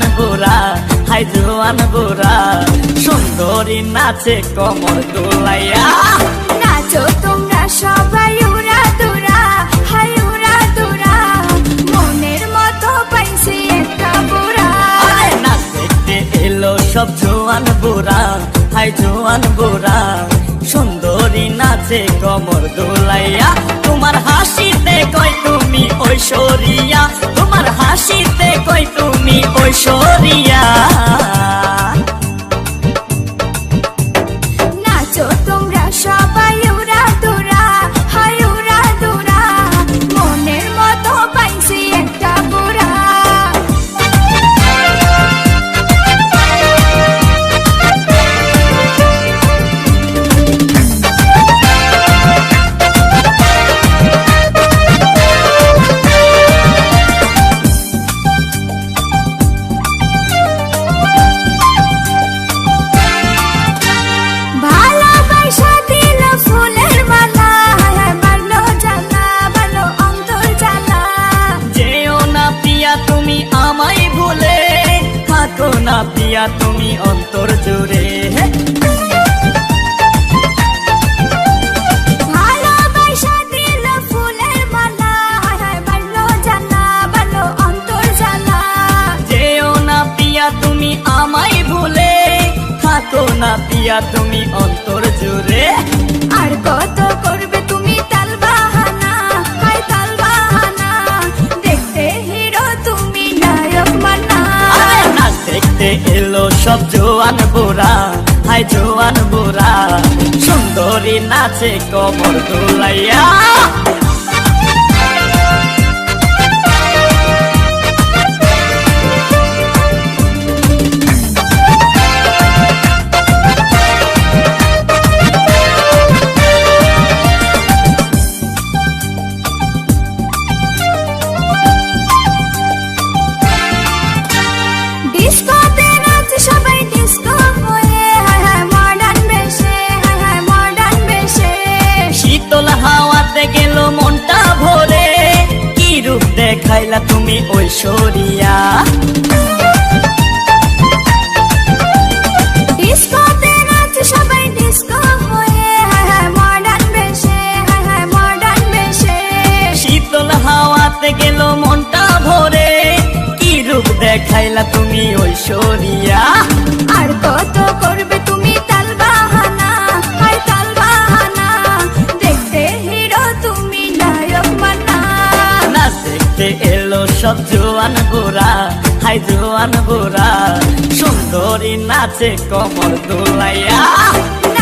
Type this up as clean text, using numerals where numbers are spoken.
জোয়ান বুড়া, হাই জোয়ান বুড়া, সুন্দরী নাচে কমর দোলাইয়া। নাচো তোমরা সবাই উড়া দুরা, হাই উড়া দুরা, মনের মতো পাইছি একটা বুড়া। নাচ দেখতে এলো সব জোয়ান বুড়া, হাই জোয়ান বুড়া, সুন্দরী নাচে কমর দোলাইয়া। তোমার হাসিতে কই তুমি ঐশ্বরিয়া, তোমার হাসিতে কই তুমি ঐশ্বরিয়া। নাচো তোমরা সবাই উড়া দুরা, হাই উড়া দুরা, মনের মতো পাইছি একটা বুড়া। ভালোবাসা দিল ফুলের মালা, বাড়লো জ্বালা, বাড়লো অন্তর জ্বালা। যেও না পিয়া তুমি আমায় ভুলে, থাকো না পিয়া তুমি অন্তর জুড়ে। ভালোবাসা দিল ফুলের মালা, বাড়লো জ্বালা, বাড়লো অন্তর জ্বালা। যেও না পিয়া তুমি আমায় ভুলে, থাকো না পিয়া তুমি অন্তর জুড়ে। আর কত করবে তুমি তাল বাহানা, হাই তাল বাহানা, দেখতে হিরো তুমি নায়ক মানা। নাচ দেখতে এলো সব জোয়ান বুড়া, হাই জোয়ান বুড়া, সুন্দরী নাচে কমর দোলাইয়া। ডিস্কোতে নাচে সবাই ডিস্কো হয়ে, হায় হায় মডার্ন বেশে, হায় হায় মডার্ন বেশে। শীতল হাওয়াতে গেল মনটা ভরে, কি রূপ দেখাইলা তুমি ঐশ্বরিয়া। ডিস্কোতে নাচে সবাই ডিস্কো হয়ে, হায় হায় মডার্ন বেশে, হায় হায় মডার্ন বেশে। শীতল হাওয়াতে গেল মনটা ভরে, কি রূপ দেখাইলা তুমি ঐশ্বরিয়া। আর কত করবে তুমি তাল বাহানা, হাই তাল বাহানা, দেখতে হিরো তুমি নায়ক মানা। নাচ দেখতে এলো সব জোয়ান বুড়া, হাই জোয়ান বুড়া, সুন্দরী নাচে কমর দোলাইয়া।